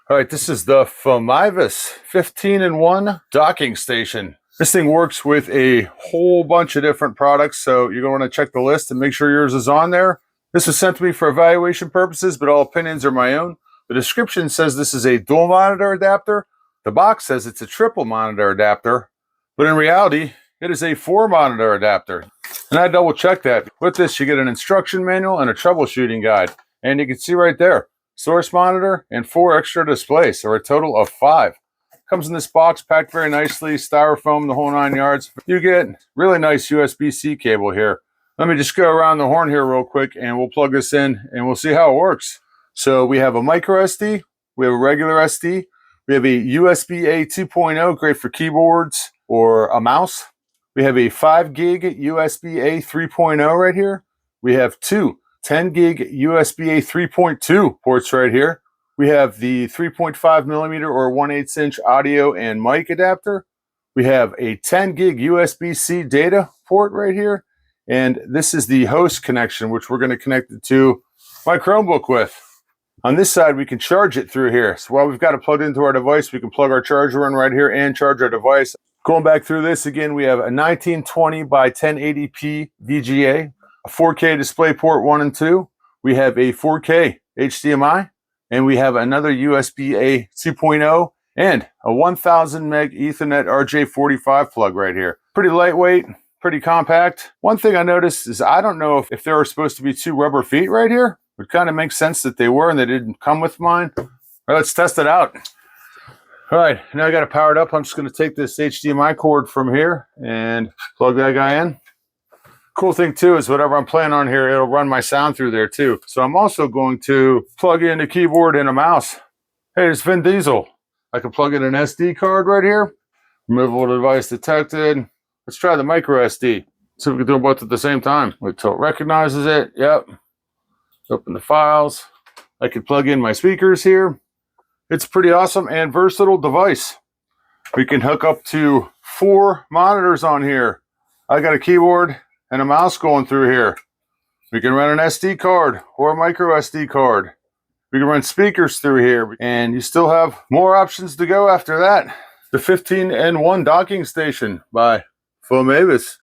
All right, this is the FOMIVAES 15-in-1 docking station. This thing works with a whole bunch of different products, so you're going to want to check the list and make sure yours is on there. This was sent to me for evaluation purposes, but all opinions are my own. The description says this is a dual monitor adapter. The box says it's a triple monitor adapter, but in reality, it is a 4-monitor adapter. And I double checked that. With this, you get an instruction manual and a troubleshooting guide. And you can see right there, source monitor and 4 extra displays, so a total of 5. Comes in this box packed very nicely, styrofoam, the whole 9 yards. You get really nice USB-C cable here. Let me just go around the horn here real quick and we'll plug this in and we'll see how it works. So we have a micro SD, we have a regular SD, we have a USB-A 2.0, great for keyboards or a mouse. We have a 5 gig USB-A 3.0 right here. We have 2 10 gig USB-A 3.2 ports right here. We have the 3.5 millimeter or 1/8 inch audio and mic adapter. We have a 10 gig USB-C data port right here. And this is the host connection, which we're going to connect it to my Chromebook with. On this side, we can charge it through here. So while we've got it plugged into our device, we can plug our charger in right here and charge our device. Going back through this again, we have a 1920 by 1080p VGA, a 4K display port 1 and 2. We have a 4K HDMI, and we have another USB-A 2.0 and a 1000 meg Ethernet RJ45 plug right here. Pretty lightweight, pretty compact. One thing I noticed is I don't know if there were supposed to be 2 rubber feet right here. It kind of makes sense that they were and they didn't come with mine. All right, let's test it out. All right, now I got it powered up. I'm just going to take this HDMI cord from here and plug that guy in. Cool thing too is whatever I'm playing on here, it'll run my sound through there too. So I'm also going to plug in a keyboard and a mouse. Hey, it's Vin Diesel. I can plug in an SD card right here. Removable device detected. Let's try the micro SD. See if we can do them both at the same time. Wait till it recognizes it. Yep. Open the files. I can plug in my speakers here. It's a pretty awesome and versatile device. We can hook up to 4 monitors on here. I got a keyboard and a mouse going through here. We can run an SD card or a micro SD card. We can run speakers through here, and you still have more options to go after that. The 15-in-1 docking station by FOMIVAES.